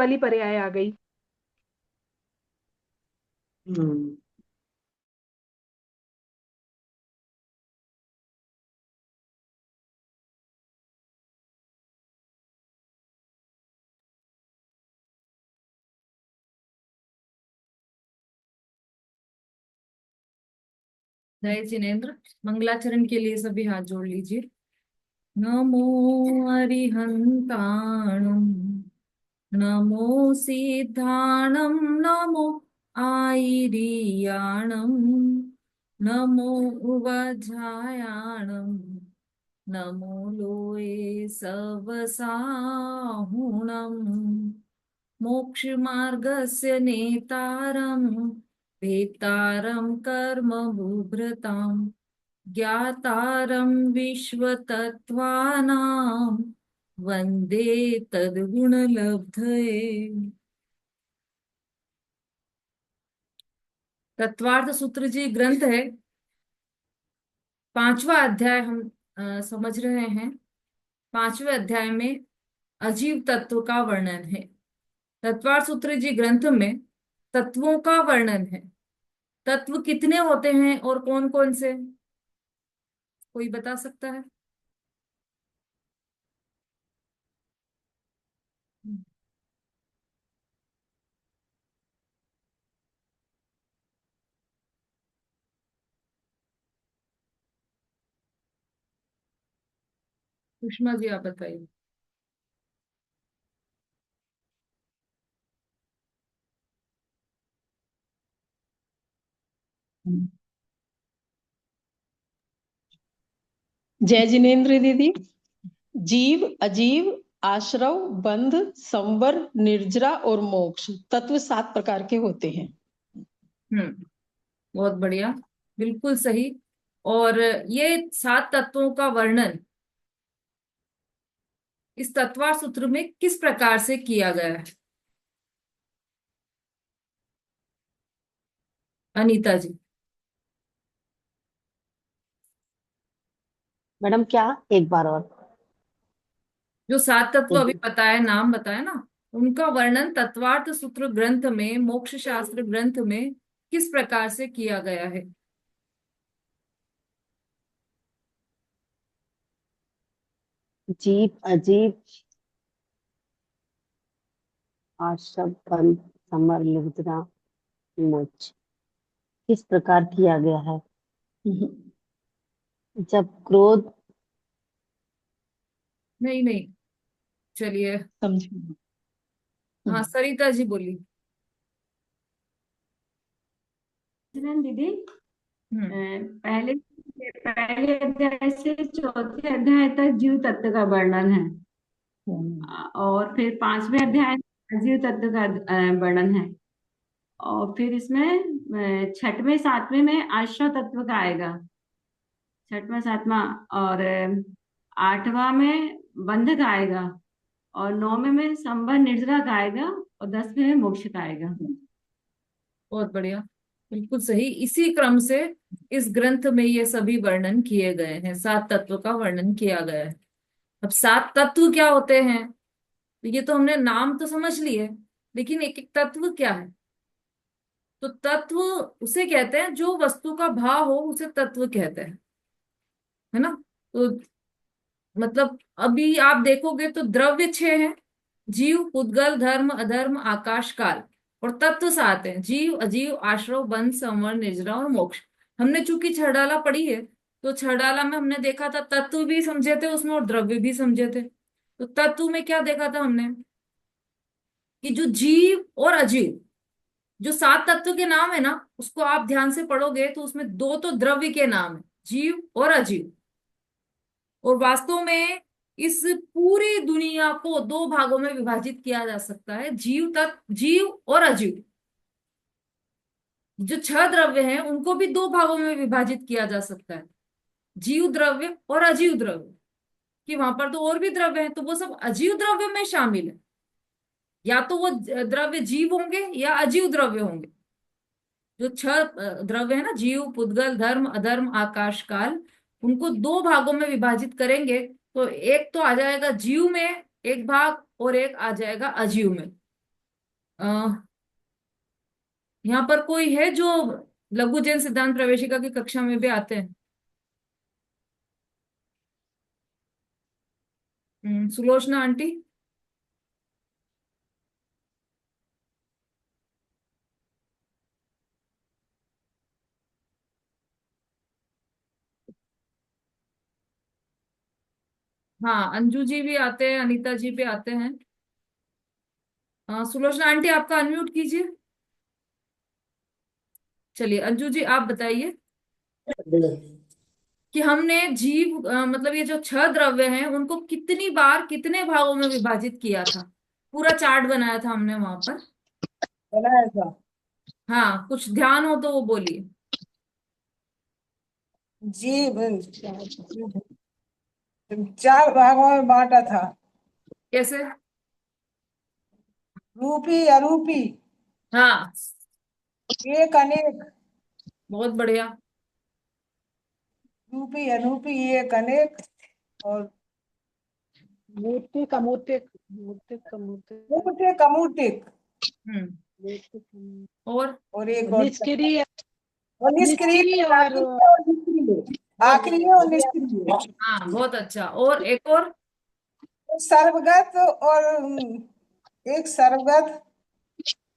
वाली पर्याय आ गई। हम्म। जय जिनेन्द्र। मंगलाचरण के लिए सभी हाथ जोड़ लीजिए। नमो अरिहंताणम, नमो सिद्धाणम, नमो आयिरियाणम, नमो उवझायाणम, नमो लोये सवसाहुणम, मोक्षमार्गस्य नेतारं भेतारं कर्म बुभृतां, ज्ञातारं विश्वतत्त्वानां वन्दे तद्गुणलब्धये। तत्वार्थ सूत्र जी ग्रंथ है, पांचवा अध्याय हम समझ रहे हैं। पांचवें अध्याय में अजीव तत्व का वर्णन है। तत्वार्थ सूत्र जी ग्रंथ में तत्वों का वर्णन है। तत्व कितने होते हैं और कौन कौन से, कोई बता सकता है? सुषमा जी आप बताइए। जय जिनेन्द्र दीदी। जीव, अजीव, आश्रव, बंध, संवर, निर्जरा और मोक्ष, तत्व 7 प्रकार के होते हैं। बहुत बढ़िया, बिल्कुल सही। और ये 7 तत्वों का वर्णन इस तत्वार्थ सूत्र में किस प्रकार से किया गया है, अनीता जी? मैडम क्या, एक बार और? जो 7 तत्व अभी बताए, नाम बताए ना, उनका वर्णन तत्वार्थ सूत्र ग्रंथ में, मोक्ष शास्त्र ग्रंथ में किस प्रकार से किया गया है? जीव, अजीव, आश्रव, बंध, समर, लुब्धना, मोक्ष किस प्रकार किया गया है? जब क्रोध। नहीं नहीं, चलिए। समझिए। हाँ, सरिता जी बोली। दीदी, हम्म। पहले पहले अध्याय से चौथे अध्याय तक जीव तत्व का वर्णन है। और फिर पांचवें अध्याय में अजीव तत्व का वर्णन है। और फिर इसमें छठवें सातवें में आश्रव तत्व का आएगा, छठवां सातवां। और आठवां में बंध का आएगा। और नौवें में संवर निर्जरा का आएगा। और 10वें में मोक्ष का आएगा। बहुत बढ़िया, बिल्कुल सही। इसी क्रम से इस ग्रंथ में ये सभी वर्णन किए गए हैं, 7 तत्व का वर्णन किया गया है। अब 7 तत्व क्या होते हैं, तो ये तो हमने नाम तो समझ लिए, लेकिन एक एक तत्व क्या है? तो तत्व उसे कहते हैं जो वस्तु का भाव हो, उसे तत्व कहते हैं, है ना? तो मतलब अभी आप देखोगे तो द्रव्य 6 हैं: जीव, पुद्गल, धर्म, अधर्म, आकाश, काल। और तत्व 7 हैं: जीव, अजीव, आश्रव, बंध, संवर, निर्जरा और मोक्ष। हमने चूंकि छड़ाला पढ़ी है, तो छड़ाला में हमने देखा था तत्व भी समझे थे उसमें और द्रव्य भी समझे थे। तो तत्व में क्या देखा था हमने, कि जो जीव और अजीव, जो 7 तत्व के नाम है ना, उसको आप ध्यान से पढ़ोगे तो उसमें 2 तो द्रव्य के नाम है, जीव और अजीव। और वास्तव में इस पूरी दुनिया को 2 भागों में विभाजित किया जा सकता है, जीव तत्व, जीव और अजीव। जो 6 द्रव्य हैं उनको भी 2 भागों में विभाजित किया जा सकता है, जीव द्रव्य और अजीव द्रव्य। कि वहां पर तो और भी द्रव्य हैं, तो वो सब अजीव द्रव्य में शामिल है। या तो वो द्रव्य जीव होंगे या अजीव द्रव्य होंगे। जो 6 द्रव्य है ना, जीव, पुद्गल, धर्म, अधर्म, आकाश, काल, उनको 2 भागों में विभाजित करेंगे तो एक तो आ जाएगा जीव में एक भाग और एक आ जाएगा अजीव में। यहाँ पर कोई है जो लघु जैन सिद्धांत प्रवेशिका की कक्षा में भी आते हैं? सुलोचना आंटी। हाँ, अंजू जी भी आते हैं, अनीता जी भी आते हैं। सुलोचना आंटी, आपका अनम्यूट कीजिए। चलिए अंजू जी, आप बताइए कि हमने जीव मतलब ये जो छह द्रव्य हैं उनको कितनी बार कितने भागों में विभाजित किया था। पूरा चार्ट बनाया था हमने वहां पर। बनाया था। हाँ, कुछ ध्यान हो तो वो बोलिए। जीव 4 भागों में बांटा था। कैसे? रूपी अरूपी, हाँ, एक अनेक। बहुत बढ़िया। रूपी अनूपी, एक अनेक, और मूर्तिक अमूर्तिक, मूर्तिक अमूर्तिक, मूर्तिक अमूर्तिक, हम्म। मूर्तिक और एक और निष्क्रिय, और निष्क्रिय, निष्क्रिय आखिरी और है और निष्क्रिय, आखिरी है और निष्क्रिय। हाँ, बहुत अच्छा। और एक और? सर्वगत, और एक सर्वगत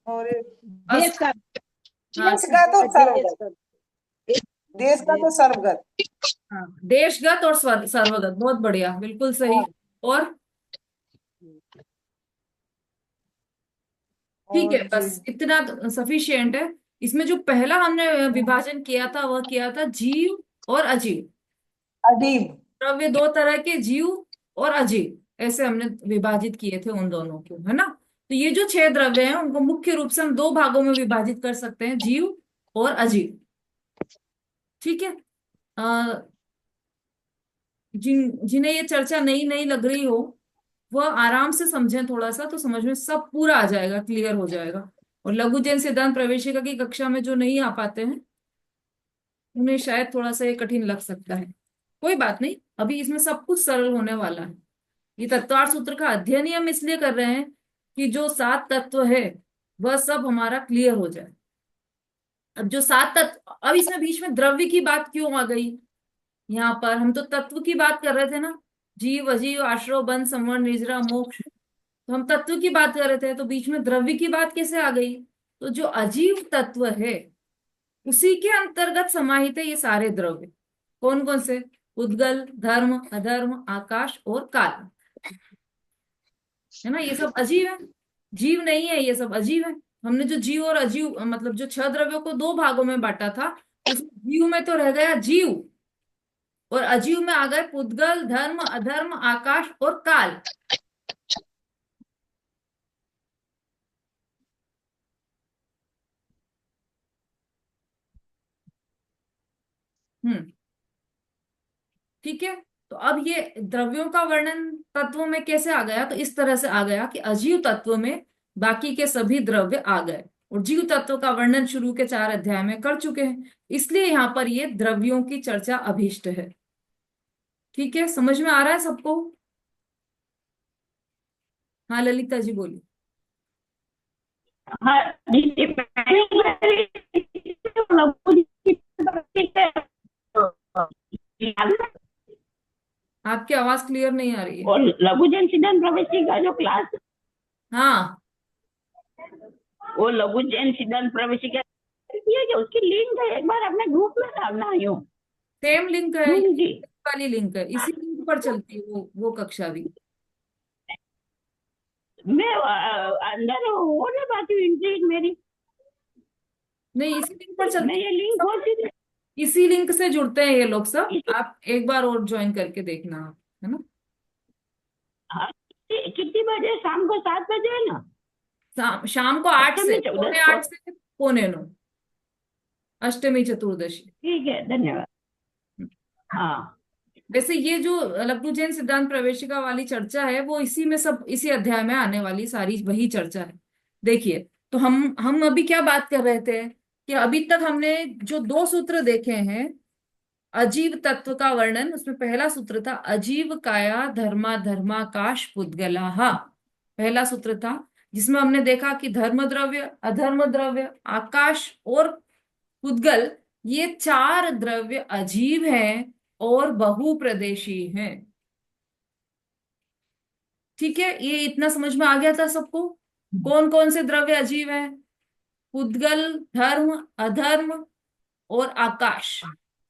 और एक देश का, हाँ, देशगत और सर्वगत। देश देशगत और सर्वगत। हाँ, देशगत और सर्वगत, बहुत बढ़िया, बिल्कुल सही। हाँ, और ठीक है, और बस इतना सफिशियंट है। इसमें जो पहला हमने विभाजन किया था वह किया था जीव और अजीव। अजीब। द्रव्य दो तरह के, जीव और अजीव, ऐसे हमने विभाजित किए थे उन दोनों को, है ना। तो ये जो छह द्रव्य हैं उनको मुख्य रूप से हम दो भागों में विभाजित कर सकते हैं, जीव और अजीव। ठीक है। जिन्हें ये चर्चा नई नई लग रही हो वह आराम से समझें थोड़ा सा, तो समझ में सब पूरा आ जाएगा, क्लियर हो जाएगा। और लघु जैन सिद्धांत प्रवेशिका की कक्षा में जो नहीं आ पाते हैं उन्हें शायद थोड़ा सा ये कठिन लग सकता है। कोई बात नहीं, अभी इसमें सब कुछ सरल होने वाला है। ये तत्वार्थ सूत्र का अध्ययन ही हम इसलिए कर रहे हैं कि जो 7 तत्व है वह सब हमारा क्लियर हो जाए। अब जो 7 तत्व, अब इसमें बीच में द्रव्य की बात क्यों आ गई? यहाँ पर हम तो तत्व की बात कर रहे थे ना, जीव अजीव आश्रव बंध संवर निर्जरा मोक्ष। तो हम तत्व की बात कर रहे थे, तो बीच में द्रव्य की बात कैसे आ गई? तो जो अजीव तत्व है उसी के अंतर्गत समाहित है ये सारे द्रव्य। कौन कौन से? उद्गल, धर्म, अधर्म, आकाश और काल, है ना। ये सब अजीव है, जीव नहीं है, ये सब अजीव है। हमने जो जीव और अजीव मतलब जो छह द्रव्यों को दो भागों में बांटा था, उस जीव में तो रह गया जीव, और अजीव में आ गए पुद्गल, धर्म, अधर्म, आकाश और काल। हम्म। ठीक है। तो अब ये द्रव्यों का वर्णन तत्वों में कैसे आ गया? तो इस तरह से आ गया कि अजीव तत्व में बाकी के सभी द्रव्य आ गए, और जीव तत्व का वर्णन शुरू के 4 अध्याय में कर चुके हैं। इसलिए यहाँ पर ये द्रव्यों की चर्चा अभीष्ट है। ठीक है, समझ में आ रहा है सबको? हाँ ललिता जी बोलिए। हाँ जी, आपकी आवाज क्लियर नहीं आ रही है। और लघु जन सिद्धांत प्रवेशी का जो क्लास, हाँ, वो लघु जैन सिद्धांत प्रवेशी का ये जो उसकी लिंक है, एक बार अपने ग्रुप में डालना है। यूं सेम लिंक है, यूं जी, वाली लिंक है, इसी लिंक पर चलती है वो कक्षा भी। मैं अंदर हो ना बात इंट्री मेरी, नहीं, इसी लिंक पर मैं चलती ये लिंक है, होती थी। इसी लिंक से जुड़ते हैं ये लोग सब। आप एक बार और ज्वाइन करके देखना आप, है ना। हाँ, कितनी बजे? शाम को 7 बजे है ना? शाम को 8 से अष्टमी पौने चौदस को। 8 से पौने 9, अष्टमी चतुर्दशी। ठीक है, धन्यवाद। हाँ वैसे ये जो लघु जैन सिद्धांत प्रवेशिका वाली चर्चा है वो इसी में सब, इसी अध्याय में आने वाली सारी वही चर्चा है। देखिए, तो हम अभी क्या बात कर रहे थे कि अभी तक हमने जो 2 सूत्र देखे हैं अजीव तत्व का वर्णन, उसमें पहला सूत्र था अजीव काया धर्मा धर्माकाश पुद्गलाः, पहला सूत्र था। जिसमें हमने देखा कि धर्म द्रव्य, अधर्म द्रव्य, आकाश और पुद्गल, ये चार द्रव्य अजीव हैं और बहुप्रदेशी हैं। ठीक है, ये इतना समझ में आ गया था सबको? कौन कौन से द्रव्य अजीव हैं? पुद्गल, धर्म, अधर्म और आकाश।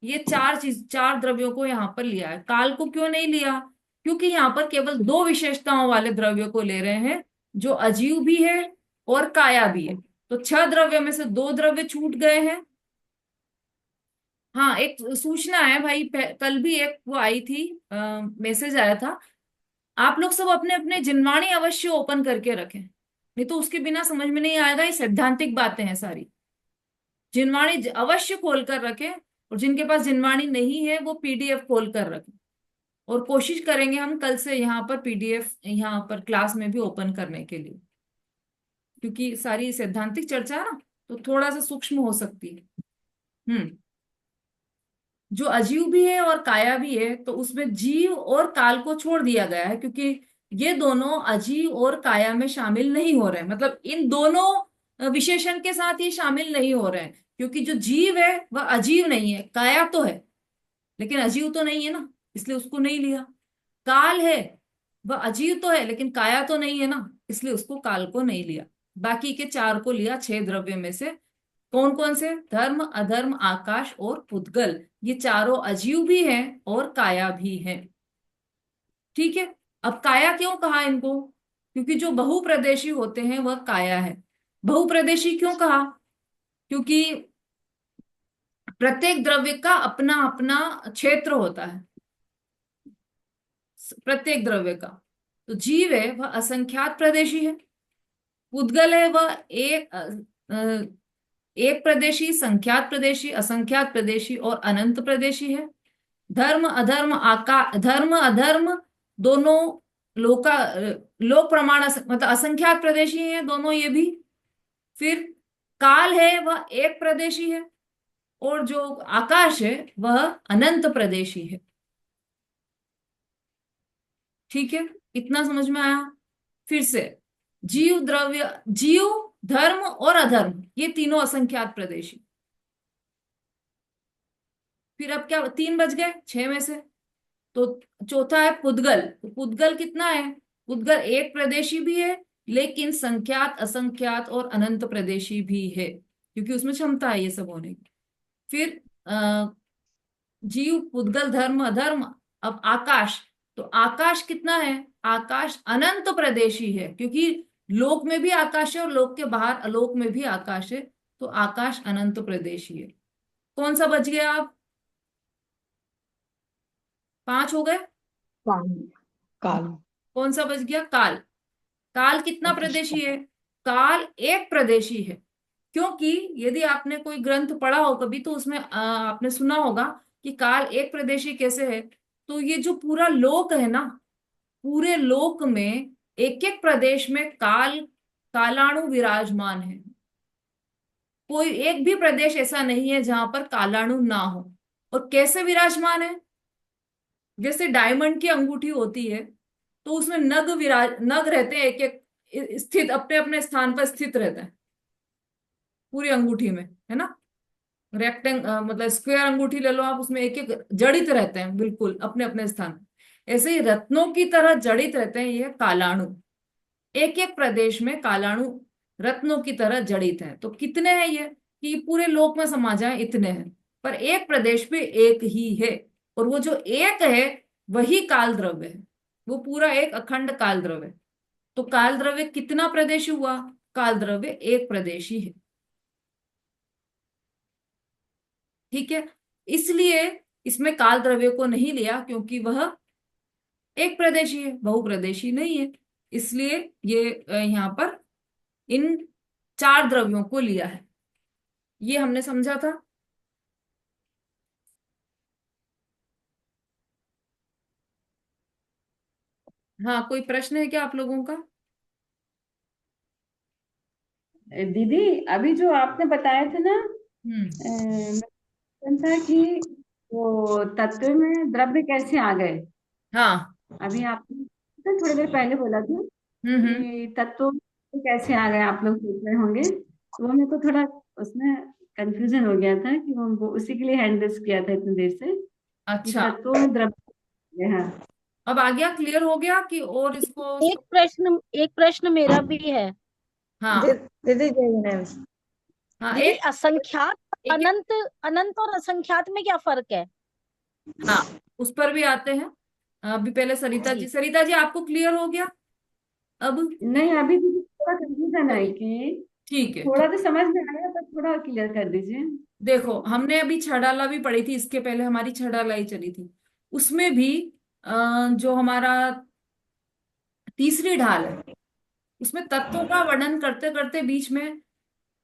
ये चार द्रव्यों को यहाँ पर लिया है। काल को क्यों नहीं लिया? क्योंकि यहाँ पर केवल दो विशेषताओं वाले द्रव्यों को ले रहे हैं, जो अजीव भी है और काया भी है। तो 6 द्रव्यों में से 2 द्रव्य छूट गए हैं। हाँ, एक सूचना है भाई, कल भी एक वो आई थी, मैसेज आया था। आप लोग सब अपने अपने जिनवाणी अवश्य ओपन करके रखें, नहीं तो उसके बिना समझ में नहीं आएगा। ये सैद्धांतिक बातें हैं सारी। जिनवाणी अवश्य खोल कर रखें, और जिनके पास जिनवाणी नहीं है वो पीडीएफ खोल कर रखें। और कोशिश करेंगे हम कल से यहाँ पर पीडीएफ यहाँ पर क्लास में भी ओपन करने के लिए, क्योंकि सारी सैद्धांतिक चर्चा ना तो थोड़ा सा सूक्ष्म हो सकती है। जो अजीव भी है और काया भी है, तो उसमें जीव और काल को छोड़ दिया गया है, क्योंकि ये दोनों अजीव और काया में शामिल नहीं हो रहे हैं। मतलब इन दोनों विशेषण के साथ ये शामिल नहीं हो रहे हैं, क्योंकि जो जीव है वह अजीव नहीं है, काया तो है लेकिन अजीव तो नहीं है ना, इसलिए उसको नहीं लिया। काल है, वह अजीव तो है लेकिन काया तो नहीं है ना, इसलिए उसको काल को नहीं लिया। बाकी के 4 को लिया, 6 द्रव्य में से। कौन कौन से? धर्म, अधर्म, आकाश और पुद्गल। ये चारों अजीव भी हैं और काया भी हैं। ठीक है, अब काया क्यों कहा इनको? क्योंकि जो बहुप्रदेशी होते हैं वह काया है। बहुप्रदेशी क्यों कहा? क्योंकि प्रत्येक द्रव्य का अपना अपना क्षेत्र होता है, प्रत्येक द्रव्य का। तो जीव है वह असंख्यात प्रदेशी है, पुद्गल है वह एक प्रदेशी, संख्यात प्रदेशी, असंख्यात प्रदेशी और अनंत प्रदेशी है। धर्म अधर्म धर्म अधर्म दोनों लोक प्रमाण मतलब असंख्यात प्रदेशी हैं दोनों ये भी। फिर काल है वह एक प्रदेशी है, और जो आकाश है वह अनंत प्रदेशी है। ठीक है, इतना समझ में आया? फिर से, जीव, धर्म और अधर्म, ये तीनों असंख्यात प्रदेशी। फिर अब क्या, 3 बज गए 6 में से। तो चौथा है पुद्गल। तो पुद्गल कितना है? पुद्गल एक प्रदेशी भी है, लेकिन संख्यात, असंख्यात और अनंत प्रदेशी भी है, क्योंकि उसमें क्षमता है ये सब होने की। फिर जीव, पुद्गल, धर्म, अधर्म। अब आकाश, तो आकाश कितना है? आकाश अनंत प्रदेशी है, क्योंकि लोक में भी आकाश है और लोक के बाहर अलोक में भी आकाश है, तो आकाश अनंत प्रदेशी है। कौन सा बच गया? आप 5 हो गए। काल। कौन सा बच गया? काल। काल कितना प्रदेशी है? काल एक प्रदेशी है, क्योंकि यदि आपने कोई ग्रंथ पढ़ा हो कभी, तो उसमें आपने सुना होगा कि काल एक प्रदेशी कैसे है। तो ये जो पूरा लोक है ना, पूरे लोक में एक एक प्रदेश में कालाणु विराजमान है। कोई एक भी प्रदेश ऐसा नहीं है जहां पर कालाणु ना हो। और कैसे विराजमान है? जैसे डायमंड की अंगूठी होती है, तो उसमें नग रहते हैं, एक एक स्थित अपने अपने स्थान पर स्थित रहते हैं पूरी अंगूठी में, है ना। मतलब स्क्वायर अंगूठी ले लो आप, उसमें एक एक जड़ित रहते हैं बिल्कुल अपने अपने स्थान। ऐसे ही रत्नों की तरह जड़ित रहते हैं ये कालाणु। एक एक प्रदेश में कालाणु रत्नों की तरह जड़ित हैं। तो कितने हैं ये? कि पूरे लोक में समा जाए इतने हैं, पर एक प्रदेश पे एक ही है। और वो जो एक है वही काल द्रव्य है, वो पूरा एक अखंड काल द्रव्य है। तो काल द्रव्य कितना प्रदेशी हुआ? काल द्रव्य एक प्रदेशी है। ठीक है, इसलिए इसमें काल द्रव्य को नहीं लिया, क्योंकि वह एक प्रदेशी है, बहुप्रदेशी नहीं है। इसलिए ये यहाँ पर इन 4 द्रव्यों को लिया है। ये हमने समझा था। हाँ, कोई प्रश्न है क्या आप लोगों का? दीदी, अभी जो आपने बताया था ना, हम्म। था कि वो तत्व में द्रव्य कैसे आ गए। हाँ। अभी आपने थोड़ी देर पहले बोला था हम्म। कि तत्वों में कैसे आ गए आप लोग सोच रहे होंगे, तो वो मेरे को थोड़ा उसमें कंफ्यूजन हो गया था कि वो उसी के लिए हैंड रेस किया था इतनी देर से कि अच्छा, तत्वों में द्रव्य है। अब आ गया, क्लियर हो गया कि और इसको एक प्रश्न मेरा भी है। हाँ दीदी जय जिनेन्द्र। हाँ दीदी, एक असंख्यात, एक एक अनंत, अनंत और असंख्यात में क्या फर्क है? हाँ, उस पर भी आते हैं। अभी पहले सरिता जी, जी। सरिता जी आपको क्लियर हो गया अब? नहीं, अभी भी थोड़ा कंफ्यूजन है कि ठीक है, थोड़ा तो समझ में आया, पर थोड़ा क्लियर कर दीजिए। देखो हमने अभी छड़ाला भी पढ़ी थी, इसके पहले हमारी छड़ाला ही चली थी। उसमें भी जो हमारा तीसरी ढाल है, उसमें तत्वों का वर्णन करते करते बीच में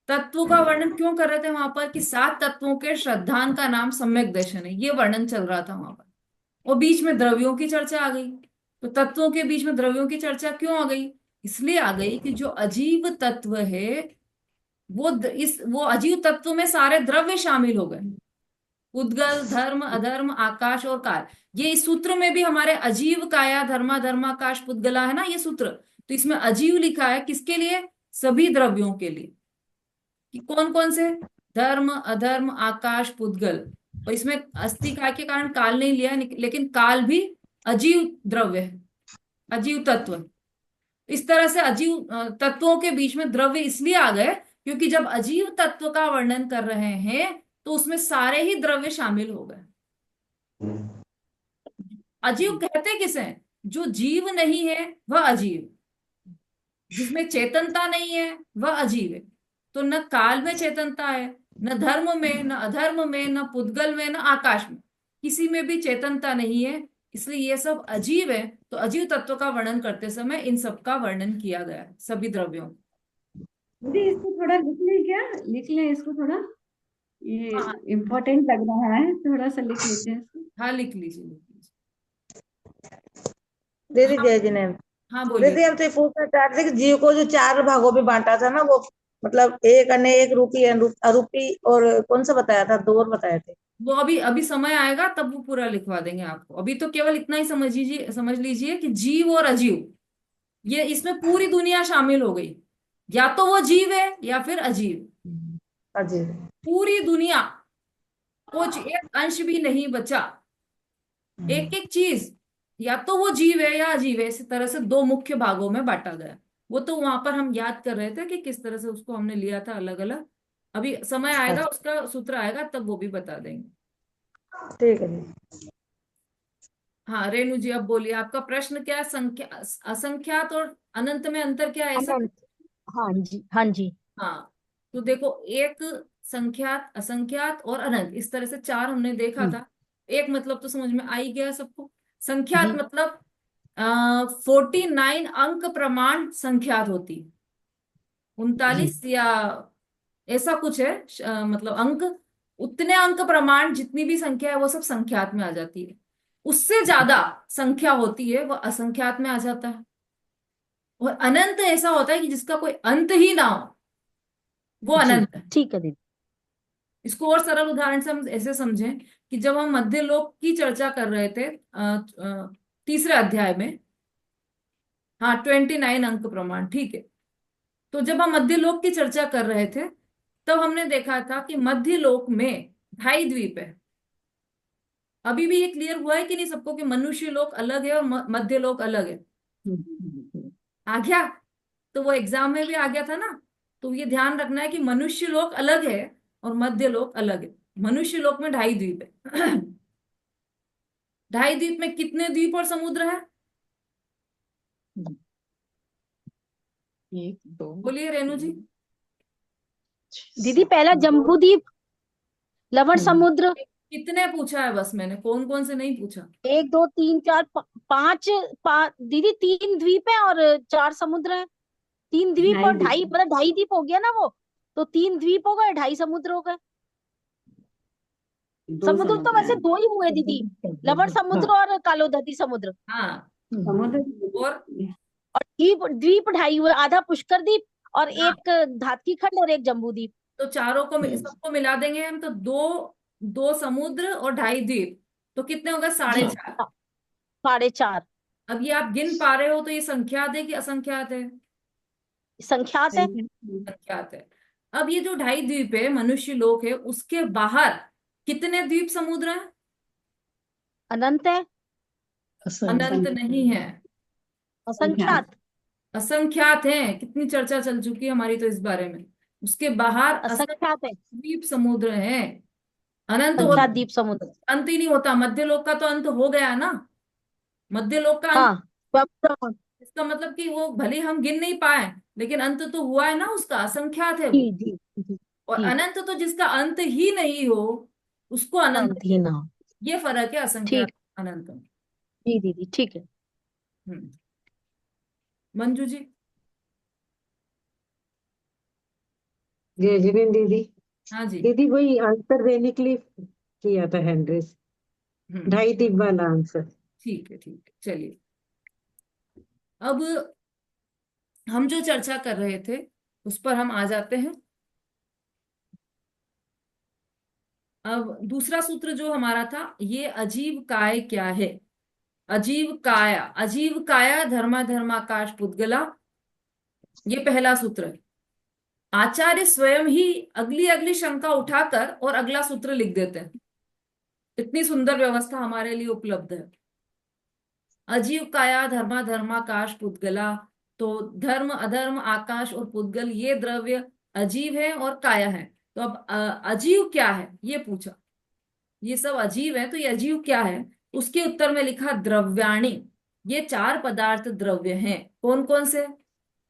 तत्वों का वर्णन क्यों कर रहे थे वहां पर, कि 7 तत्वों के श्रद्धान का नाम सम्यक दर्शन है, ये वर्णन चल रहा था वहां पर। और बीच में द्रव्यों की चर्चा आ गई। तो तत्वों के बीच में द्रव्यों की चर्चा क्यों आ गई? इसलिए आ गई कि जो अजीव तत्व है वो अजीव तत्व में सारे द्रव्य शामिल हो गए। उद्गल, धर्म, अधर्म, आकाश और काल, ये इस सूत्र में भी हमारे अजीव काया धर्मा धर्माकाश पुद्गला है ना ये सूत्र। तो इसमें अजीव लिखा है किसके लिए? सभी द्रव्यों के लिए। कि कौन कौन से? धर्म, अधर्म, आकाश, पुद्गल। और इसमें अस्थि काय के कारण काल नहीं लिया है, लेकिन काल भी अजीव द्रव्य है, अजीव तत्व है। इस तरह से अजीव तत्वों के बीच में द्रव्य इसलिए आ गए क्योंकि जब अजीव तत्व का वर्णन कर रहे हैं तो उसमें सारे ही द्रव्य शामिल हो गए। अजीव कहते किसे हैं? जो जीव नहीं है वह अजीव, जिसमें चेतनता नहीं है वह अजीव है। तो न काल में चेतनता है, न धर्म में, न अधर्म में, न पुद्गल में, न आकाश में, किसी में भी चेतनता नहीं है, इसलिए ये सब अजीव है। तो अजीव तत्व का वर्णन करते समय इन सब का वर्णन किया गया है, सभी द्रव्यों। दीदी इसको थोड़ा लिख लें क्या? लिख लें इसको थोड़ा, ये हाँ इम्पोर्टेंट लग रहा है, थोड़ा सा लिख लेते हैं इसको। हाँ, लिख लीजिए लिख लीजिए। दीदी हाँ जय जिनेन्द्र। हाँ बोलिए। दीदी हम तो ये पूछना चाहते थे कि जीव को जो 4 भागों में बांटा था ना, वो मतलब एक अनेक रूपी अरूपी और कौन सा बताया था, 2 और बताए थे। वो अभी अभी समय आएगा तब वो पूरा लिखवा देंगे आपको। अभी तो केवल इतना ही समझ लीजिए कि जीव और अजीव, ये इसमें पूरी दुनिया शामिल हो गई। या तो वो जीव है या फिर अजीव, अजीब। पूरी दुनिया, कुछ एक अंश भी नहीं बचा। एक एक चीज, या तो वो जीव है या अजीब है, इसी तरह से 2 मुख्य भागों में बांटा गया। वो तो वहां पर हम याद कर रहे थे कि किस तरह से उसको हमने लिया था अलग अलग। अभी समय आएगा, उसका सूत्र आएगा तब वो भी बता देंगे। ठीक है जी। हाँ रेणु जी अब बोलिए, आपका प्रश्न क्या है? संख्या, असंख्यात और अनंत में अंतर क्या है, ऐसा? अनंत। हाँ जी, हाँ जी। हाँ, तो देखो, एक संख्यात, असंख्यात और अनंत, इस तरह से 4 हमने देखा था। एक मतलब तो समझ में आ ही गया सबको। संख्यात जी। मतलब 49 अंक प्रमाण संख्यात होती है। जी। 39 या ऐसा कुछ है, मतलब अंक, उतने अंक प्रमाण जितनी भी संख्या है वो सब संख्यात में आ जाती है। उससे ज्यादा संख्या होती है वो असंख्यात में आ जाता है। और अनंत ऐसा होता है कि जिसका कोई अंत ही ना हो, वो जी। अनंत है। ठीक है दीदी। इसको और सरल उदाहरण से हम ऐसे समझें कि जब हम मध्य लोक की चर्चा कर रहे थे तीसरे अध्याय में, हाँ 29 अंक प्रमाण, ठीक है। तो जब हम मध्य लोक की चर्चा कर रहे थे तब हमने देखा था कि मध्य लोक में 2.5 द्वीप है। अभी भी ये क्लियर हुआ है कि नहीं सबको, कि मनुष्य लोक अलग है और मध्य लोक अलग है? आ गया? तो वो एग्जाम में भी आ गया था ना। तो ये ध्यान रखना है कि मनुष्य लोक अलग है और मध्य लोक अलग है। मनुष्य लोक में 2.5 द्वीप है। 2.5 द्वीप में कितने द्वीप और समुद्र है? एक, दो, बोलिए रेणु जी। दीदी, पहला जम्बू द्वीप, लवण समुद्र। कितने पूछा है बस मैंने, कौन कौन से नहीं पूछा? 1 2 3 4 5 5 दीदी, 3 द्वीप है और 4 समुद्र है। 3 द्वीप और 2.5, मतलब 2.5 द्वीप हो गया ना वो। तो 3 द्वीप हो गए, 2.5 समुद्र हो गए। दो समुद्र तो समुद्र वैसे हैं। 2 ही हुए दीदी, लवण समुद्र और कालोदधी समुद्र। हाँ, समुद्र और और द्वीप द्वीप 2.5 हुए, आधा पुष्कर द्वीप और हाँ, एक धातकी खंड और एक जम्बू द्वीप। तो चारों को सबको मिला देंगे हम तो 2 समुद्र और 2.5 द्वीप, तो कितने होगा? जी। 4.5। 4.5। अब ये आप गिन पा रहे हो तो ये संख्यात है कि असंख्यात है? संख्यात है। संख्यात है। अब ये जो 2.5 द्वीप है, मनुष्य लोक है, उसके बाहर कितने द्वीप समुद्र हैं? अनंत है। अनंत नहीं है, असंख्यात। असंख्यात हैं। कितनी चर्चा चल चुकी है हमारी तो इस बारे में। उसके बाहर असंख्य असंख्यात है। द्वीप समुद्र हैं। अनंत संख्यात होता, द्वीप समुद्र। अंत ही नहीं होता। मध्य लोक का तो अंत हो गया ना, मध्य लोक का अंत। हाँ, जी इसका मतलब कि वो भले हम गिन नहीं पाए, लेकिन अंत तो हुआ है ना उसका, असंख्यात है वो। जी जी और जी। अनंत तो जिसका अंत ही नहीं हो, उसको अनंत अंत ही कहते ना हैं। हो। ये फर्क है असंख्यात ठीक। अनंत में। जी दीदी ठीक है। हम्म। मंजू जी। जय जिनेन्द्र दीदी। हाँ जी। दीदी वही आंसर देने के लिए किया था हैंड्रेस, हम्म। 2.5 वाला आंसर। ठीक है, ठीक है, चलिए। अब हम जो चर्चा कर रहे थे उस पर हम आ जाते हैं। अब दूसरा सूत्र जो हमारा था, ये अजीव काय क्या है? अजीव काया, अजीव काया धर्मा धर्माकाश पुद्गला, ये पहला सूत्र है। आचार्य स्वयं ही अगली अगली शंका उठाकर और अगला सूत्र लिख देते हैं। इतनी सुंदर व्यवस्था हमारे लिए उपलब्ध है। अजीव काया धर्मा धर्माकाश पुद्गला, तो धर्म अधर्म आकाश और पुद्गल ये द्रव्य अजीव है और काया है। तो अब अजीव क्या है ये पूछा। ये सब अजीव है, तो ये अजीव क्या है? उसके उत्तर में लिखा द्रव्याणि। ये 4 पदार्थ द्रव्य हैं। कौन कौन से?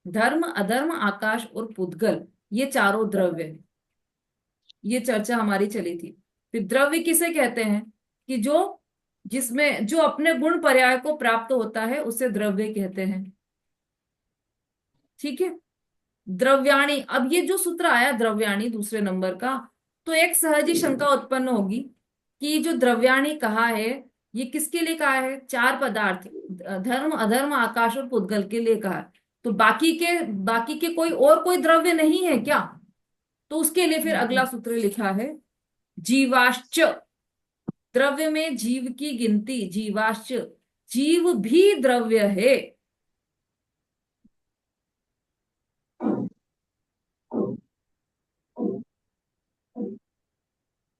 धर्म अधर्म आकाश और पुद्गल, ये चारों द्रव्य हैं। ये चर्चा हमारी चली थी। फिर द्रव्य किसे कहते हैं? कि जो जिसमें जो अपने गुण पर्याय को प्राप्त होता है उसे द्रव्य कहते हैं। ठीक है। द्रव्याणि, अब ये जो सूत्र आया द्रव्याणि दूसरे नंबर का, तो एक सहज ही शंका उत्पन्न होगी कि जो द्रव्याणि कहा है, ये किसके लिए कहा है? 4 पदार्थ, धर्म अधर्म आकाश और पुद्गल के लिए कहा है। तो बाकी के कोई द्रव्य नहीं है क्या? तो उसके लिए फिर अगला सूत्र लिखा है जीवाश्च। द्रव्य में जीव की गिनती, जीवाश्च, जीव भी द्रव्य है।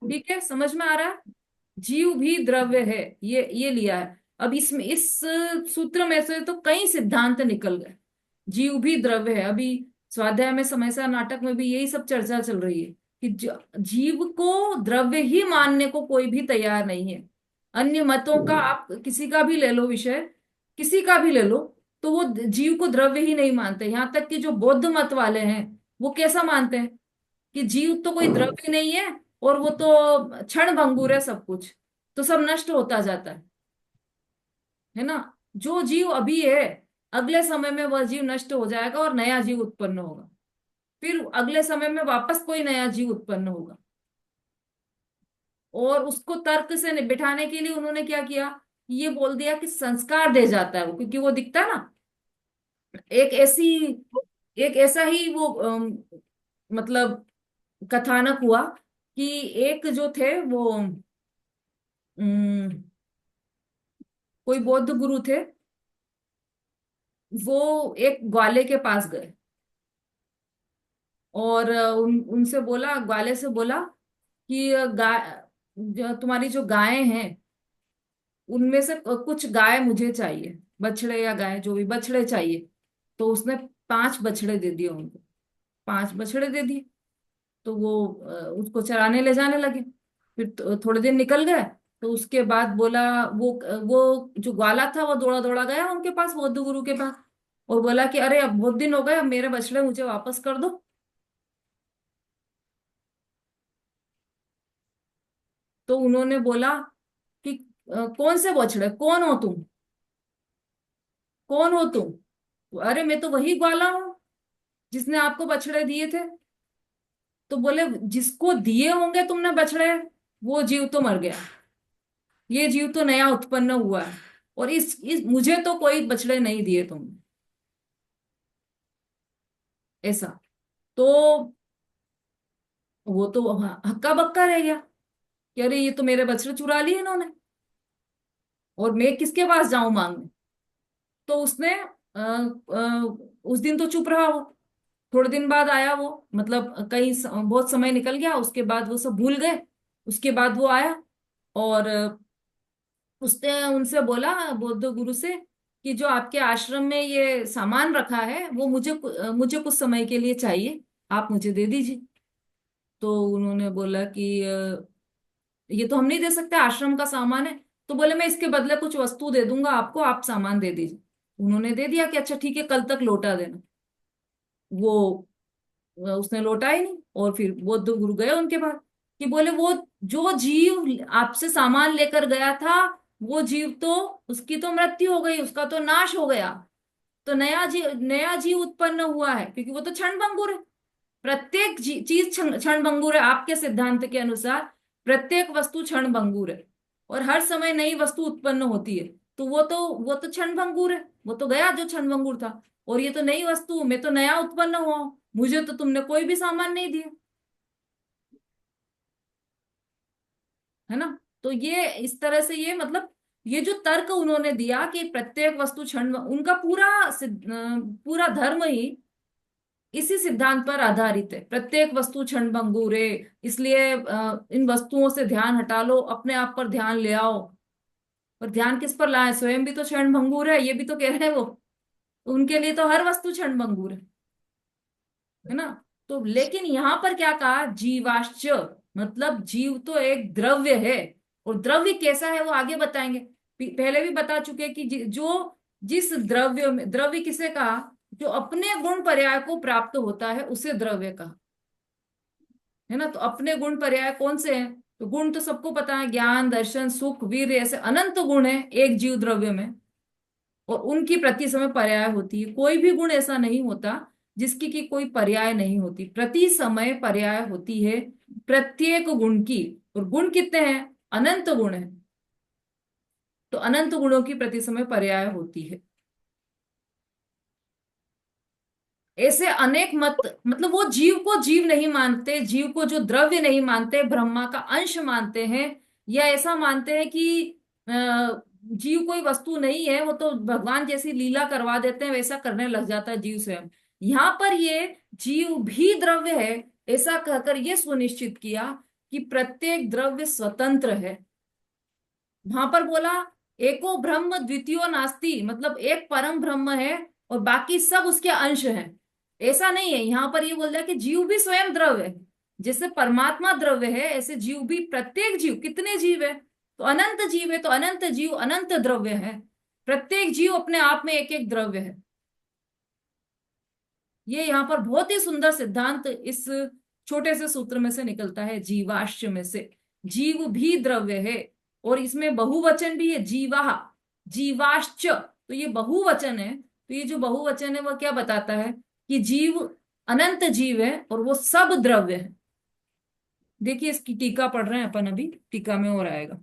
ठीक है, समझ में आ रहा है? जीव भी द्रव्य है, ये लिया है। अब इसमें इस सूत्र में से तो कई सिद्धांत निकल गए। जीव भी द्रव्य है। अभी स्वाध्याय में समयसा नाटक में भी यही सब चर्चा चल रही है कि जीव को द्रव्य ही मानने को कोई भी तैयार नहीं है। अन्य मतों का आप किसी का भी ले लो विषय, किसी का भी ले लो, तो वो जीव को द्रव्य ही नहीं मानते। यहाँ तक कि जो बौद्ध मत वाले हैं वो कैसा मानते हैं कि जीव तो कोई द्रव्य नहीं है, और वो तो क्षण भंगुर है सब कुछ, तो सब नष्ट होता जाता है ना। जो जीव अभी है, अगले समय में वह जीव नष्ट हो जाएगा और नया जीव उत्पन्न होगा। फिर अगले समय में वापस कोई नया जीव उत्पन्न होगा। और उसको तर्क से बिठाने के लिए उन्होंने क्या किया, ये बोल दिया कि संस्कार दे जाता है वो, क्योंकि वो दिखता है ना। एक ऐसी एक ऐसा ही वो मतलब कथानक हुआ कि एक जो थे वो कोई बौद्ध गुरु थे। वो एक ग्वाले के पास गए और उनसे बोला, ग्वाले से बोला कि तुम्हारी जो गायें हैं उनमें से कुछ गाय मुझे चाहिए, बछड़े या गाय जो भी, बछड़े चाहिए। तो उसने 5 बछड़े दे दिए उनको, 5 बछड़े दे दिए। तो वो उसको चराने ले जाने लगे। फिर थोड़े दिन निकल गए, तो उसके बाद बोला, वो जो ग्वाला था वो दौड़ा दौड़ा गया उनके पास, बौद्ध गुरु के पास, और बोला कि अरे अब बहुत दिन हो गए, अब मेरे बछड़े मुझे वापस कर दो। तो उन्होंने बोला कि कौन से बछड़े, कौन हो तुम, कौन हो तुम? तो, अरे मैं तो वही ग्वाला हूं जिसने आपको बछड़े दिए थे। तो बोले, जिसको दिए होंगे तुमने बछड़े, वो जीव तो मर गया, ये जीव तो नया उत्पन्न हुआ है, और इस मुझे तो कोई बछड़े नहीं दिए तुमने। ऐसा। तो वो तो हक्का बक्का रह गया कि अरे ये तो मेरे बछड़े चुरा लिए इन्होंने, और मैं किसके पास जाऊं मांगने। तो उसने उस दिन तो चुप रहा वो, थोड़े दिन बाद आया वो, मतलब बहुत समय निकल गया, उसके बाद वो सब भूल गए। उसके बाद वो आया और उसने उनसे बोला, बौद्ध गुरु से, कि जो आपके आश्रम में ये सामान रखा है वो मुझे कुछ समय के लिए चाहिए, आप मुझे दे दीजिए। तो उन्होंने बोला कि ये तो हम नहीं दे सकते, आश्रम का सामान है। तो बोले मैं इसके बदले कुछ वस्तु दे दूंगा आपको, आप सामान दे दीजिए। उन्होंने दे दिया कि अच्छा ठीक है, कल तक लौटा देना। वो उसने लौटा ही नहीं। और फिर वो दो गुरु गए उनके पास, कि बोले वो जो जीव आपसे सामान लेकर गया था, वो जीव तो, उसकी तो मृत्यु हो गई, उसका तो नाश हो गया। तो नया जीव उत्पन्न हुआ है, क्योंकि वो तो क्षण भंगुर है। प्रत्येक चीज क्षण भंगुर है आपके सिद्धांत के अनुसार। प्रत्येक वस्तु क्षण भंगुर है और हर समय नई वस्तु उत्पन्न होती है। तो वो तो क्षण भंगुर है, वो तो गया जो क्षण भंगुर था। और ये तो नई वस्तु, मैं तो नया उत्पन्न हुआ हूं, मुझे तो तुमने कोई भी सामान नहीं दिया, है ना। तो ये इस तरह से, ये मतलब ये जो तर्क उन्होंने दिया कि प्रत्येक वस्तु क्षण, उनका पूरा धर्म ही इसी सिद्धांत पर आधारित है। प्रत्येक वस्तु क्षण भंगुर है, इसलिए इन वस्तुओं से ध्यान हटा लो, अपने आप पर ध्यान ले आओ। पर ध्यान किस पर लाए, स्वयं भी तो क्षण भंगुर है, ये भी तो कह रहे हैं वो। तो उनके लिए तो हर वस्तु क्षण भंगुर है ना। तो लेकिन यहाँ पर क्या कहा, जीवाश्च, मतलब जीव तो एक द्रव्य है। और द्रव्य कैसा है वो आगे बताएंगे। पहले भी बता चुके कि जिस द्रव्य में, द्रव्य किसे कहा, जो अपने गुण पर्याय को प्राप्त होता है उसे द्रव्य कहा, है ना। तो अपने गुण पर्याय कौन से हैं, तो गुण तो सबको पता है, ज्ञान, दर्शन, सुख, वीर, ऐसे अनंत गुण है एक जीव द्रव्य में। और उनकी प्रति समय पर्याय होती है। कोई भी गुण ऐसा नहीं होता जिसकी की कोई पर्याय नहीं होती, प्रति समय पर्याय होती है प्रत्येक गुण की। और गुण कितने हैं, अनंत गुण है। तो अनंत गुणों की प्रति समय पर्याय होती है। ऐसे अनेक मत, मतलब वो जीव को जीव नहीं मानते, जीव को जो द्रव्य नहीं मानते, ब्रह्मा का अंश मानते हैं, या ऐसा मानते हैं कि जीव कोई वस्तु नहीं है, वो तो भगवान जैसी लीला करवा देते हैं, वैसा करने लग जाता है जीव स्वयं। यहाँ पर ये जीव भी द्रव्य है ऐसा कहकर ये सुनिश्चित किया कि प्रत्येक द्रव्य स्वतंत्र है। वहां पर बोला एको ब्रह्म द्वितीयो नास्ति, मतलब एक परम ब्रह्म है और बाकी सब उसके अंश हैं। ऐसा नहीं है, यहाँ पर ये बोल दिया कि जीव भी स्वयं द्रव्य है। जैसे परमात्मा द्रव्य है, ऐसे जीव भी, प्रत्येक जीव, कितने जीव है, तो अनंत जीव है, तो अनंत जीव अनंत द्रव्य है। प्रत्येक जीव अपने आप में एक एक द्रव्य है। ये यहाँ पर बहुत ही सुंदर सिद्धांत इस छोटे से सूत्र में से निकलता है, जीवाश्च में से। जीव भी द्रव्य है और इसमें बहुवचन भी है, जीवा, जीवाश्च, तो ये बहुवचन है। तो ये जो बहुवचन है वो क्या बताता है, कि जीव अनंत जीव है और वो सब द्रव्य है। देखिए इसकी टीका पढ़ रहे हैं अपन अभी, टीका में और आएगा।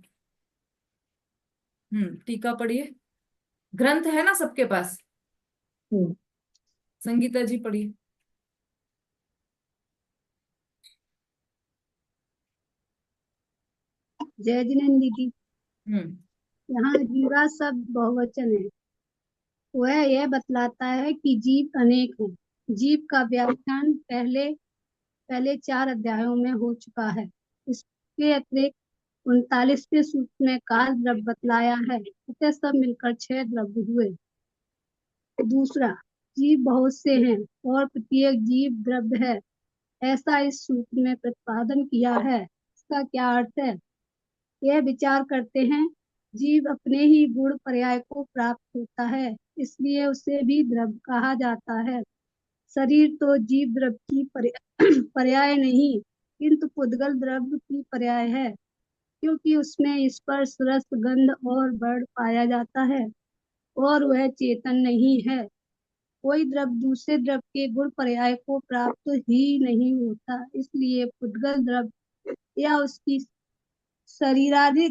टीका पढ़िए, ग्रंथ है ना सबके पास। संगीता जी पढ़िए। जय जिनेन्द्र दीदी। हम्म यहाँ जीवा शब्द बहुवचन है। वह यह बतलाता है कि जीव अनेक हैं। जीव का व्याख्यान पहले पहले 4 अध्यायों में हो चुका है। इसके अतिरिक्त 39वें सूत्र में काल द्रव्य बतलाया है, अतः सब मिलकर 6 द्रव्य हुए। दूसरा, जीव बहुत से हैं और प्रत्येक जीव द्रव्य है, ऐसा इस सूत्र में प्रतिपादन किया है। इसका क्या अर्थ है, यह विचार करते हैं। जीव अपने ही गुण पर्याय को प्राप्त होता है, इसलिए उसे भी द्रव्य कहा जाता है। शरीर तो जीव द्रव्य की पर्याय नहीं, किंतु पुद्गल द्रव्य की पर्याय है, क्योंकि उसमें स्पर्श, रस, गंध और वर्ण पाया जाता है और वह चेतन नहीं है। कोई द्रव्य दूसरे द्रव्य के गुण पर्याय को प्राप्त ही नहीं होता, इसलिए पुद्गल द्रव्य या उसकी शरीरादि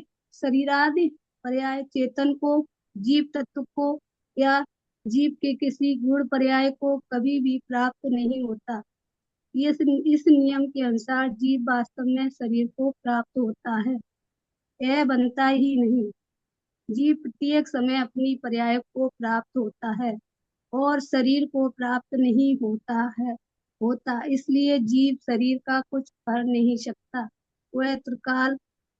पर्याय चेतन को, जीव तत्व को या जीव के किसी गुण पर्याय को कभी भी प्राप्त नहीं होता। इस नियम के अनुसार जीव वास्तव में शरीर को प्राप्त होता है, यह बनता ही नहीं। जीव प्रत्येक समय अपनी पर्याय को प्राप्त होता है और शरीर को प्राप्त नहीं होता है। होता, इसलिए जीव शरीर का कुछ कर नहीं सकता। वह त्रिकाल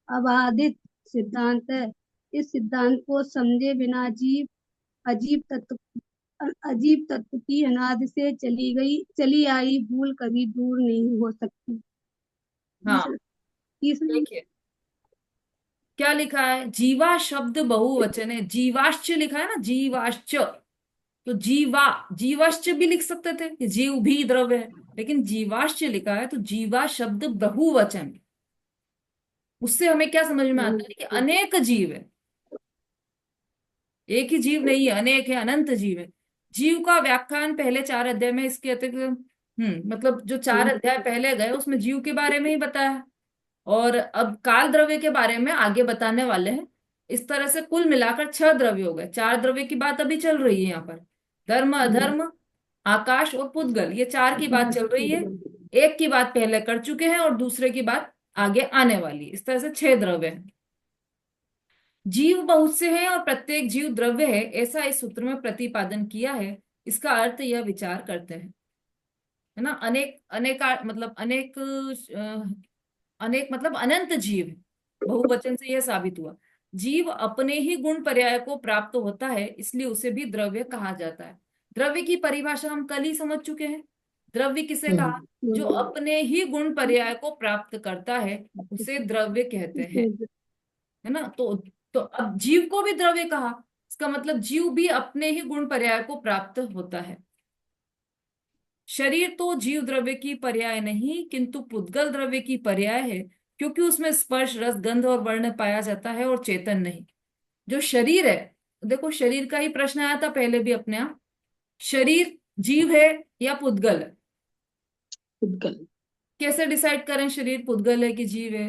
अबाधित सिद्धांत है। इस सिद्धांत को समझे बिना जीव अजीब तत्व अजीब तत्व की अनादि से चली आई भूल कभी दूर नहीं हो सकती। हाँ, तीसरा देखिए क्या लिखा है, जीवा शब्द बहुवचन है, जीवाश्च लिखा है ना, जीवाश्च, तो जीवा, जीवाश्च भी लिख सकते थे कि जीव भी द्रव्य है, लेकिन जीवाश्च लिखा है तो जीवा शब्द बहुवचन है। उससे हमें क्या समझ में आता है कि अनेक जीव है, एक ही जीव नहीं है, अनेक है, अनंत जीव है। जीव का व्याख्यान पहले 4 अध्याय में इसके अतिरिक्त मतलब जो 4 अध्याय पहले गए उसमें जीव के बारे में ही बताया है, और अब काल द्रव्य के बारे में आगे बताने वाले हैं। इस तरह से कुल मिलाकर 6 द्रव्य हो गए। 4 द्रव्य की बात अभी चल रही है यहाँ पर, धर्म अधर्म आकाश और पुद्गल, ये 4 की बात चल रही है। एक की बात पहले कर चुके हैं और दूसरे की बात आगे आने वाली है। इस तरह से 6 द्रव्य हैं। जीव बहुत से हैं और प्रत्येक जीव द्रव्य है, ऐसा इस सूत्र में प्रतिपादन किया है। इसका अर्थ यह विचार करते हैं, है ना, अनेक अनेक मतलब अनेक अनेक मतलब अनंत जीव है। बहुवचन से यह साबित हुआ। जीव अपने ही गुण पर्याय को प्राप्त होता है, इसलिए उसे भी द्रव्य कहा जाता है। द्रव्य की परिभाषा हम कल ही समझ चुके हैं। द्रव्य किसे कहा, जो अपने ही गुण पर्याय को प्राप्त करता है उसे द्रव्य कहते हैं, है ना। तो अब जीव को भी द्रव्य कहा, इसका मतलब जीव भी अपने ही गुण पर्याय को प्राप्त होता है। शरीर तो जीव द्रव्य की पर्याय नहीं किंतु पुद्गल द्रव्य की पर्याय है, क्योंकि उसमें स्पर्श रस गंध और वर्ण पाया जाता है और चेतन नहीं। जो शरीर है, देखो शरीर का ही प्रश्न आया था पहले भी अपने यहाँ, शरीर जीव है या पुद्गल है, पुद्गल। कैसे डिसाइड करें शरीर पुद्गल है कि जीव है।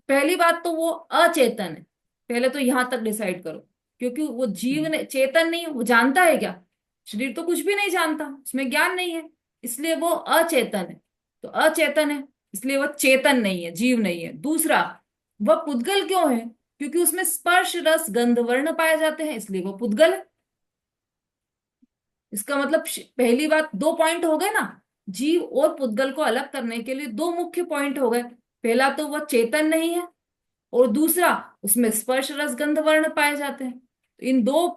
पहली बात तो वो अचेतन है, पहले तो यहां तक डिसाइड करो, क्योंकि वो जीव ने चेतन नहीं, वो जानता है क्या, शरीर तो कुछ भी नहीं जानता, उसमें ज्ञान नहीं है, इसलिए वो अचेतन है। तो अचेतन है इसलिए वो चेतन नहीं है, जीव नहीं है। दूसरा, वह पुद्गल क्यों है, क्योंकि उसमें स्पर्श रस गंध वर्ण पाए जाते हैं, इसलिए वो पुद्गल है। इसका मतलब पहली बात 2 पॉइंट हो गए ना, जीव और पुद्गल को अलग करने के लिए 2 मुख्य पॉइंट हो गए। पहला तो वह चेतन नहीं है, और दूसरा उसमें स्पर्श रस गंध वर्ण पाए जाते हैं। तो इन 2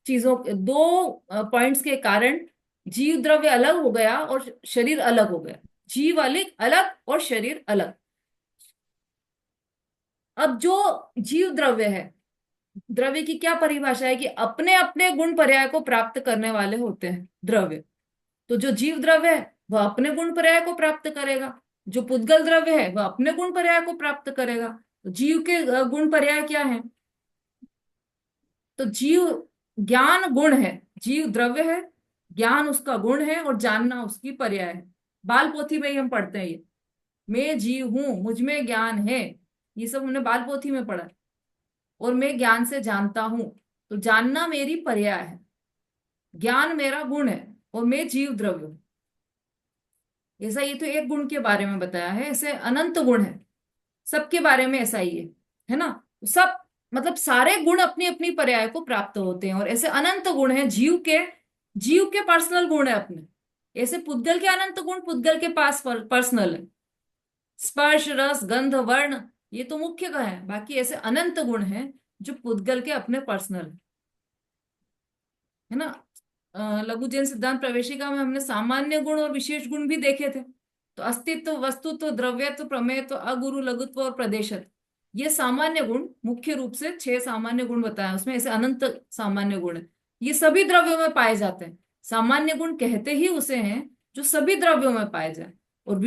चीजों, 2 पॉइंट्स के कारण जीव द्रव्य अलग हो गया और शरीर अलग हो गया। जीव अलग अलग और शरीर अलग। अब जो जीव द्रव्य है, द्रव्य की क्या परिभाषा है कि अपने अपने गुण पर्याय को प्राप्त करने वाले होते हैं द्रव्य। तो जो जीव द्रव्य है वह अपने गुण पर्याय को प्राप्त करेगा, जो पुद्गल द्रव्य है वह अपने गुण पर्याय को प्राप्त करेगा। तो जीव के गुण पर्याय क्या है, तो जीव ज्ञान गुण है, जीव द्रव्य है, ज्ञान उसका गुण है और जानना उसकी पर्याय है। बाल पोथी में ही हम पढ़ते हैं ये, मैं जीव हूं मुझ में ज्ञान है, ये सब हमने बाल पोथी में पढ़ा है। और मैं ज्ञान से जानता हूं, तो जानना मेरी पर्याय है, ज्ञान मेरा गुण है और मैं जीव द्रव्य हूं। ऐसा, ये तो एक गुण के बारे में बताया है, ऐसे अनंत गुण है, सबके बारे में ऐसा ही है ना। सब मतलब सारे गुण अपनी अपनी पर्याय को प्राप्त होते हैं, और ऐसे अनंत गुण है जीव के पर्सनल गुण है अपने। ऐसे पुद्गल के अनंत गुण पुद्गल के पास पर्सनल है, स्पर्श रस गंध वर्ण ये तो मुख्य का है, बाकी ऐसे अनंत गुण हैं जो पुद्गल के अपने पर्सनल है ना। लघु जैन सिद्धांत प्रवेशिका में हमने सामान्य गुण और विशेष गुण भी देखे थे। तो अस्तित्व, वस्तुत्व, द्रव्यत्व, प्रमेयत्व, अगुरु, लघुत्व और प्रदेशत्व, ये सामान्य गुण मुख्य रूप से 6 सामान्य गुण बताया, उसमें ऐसे अनंत सामान्य गुण है, ये सभी द्रव्यों में पाए जाते हैं। सामान्य गुण कहते ही उसे हैं जो सभी द्रव्यों में पाए जाए।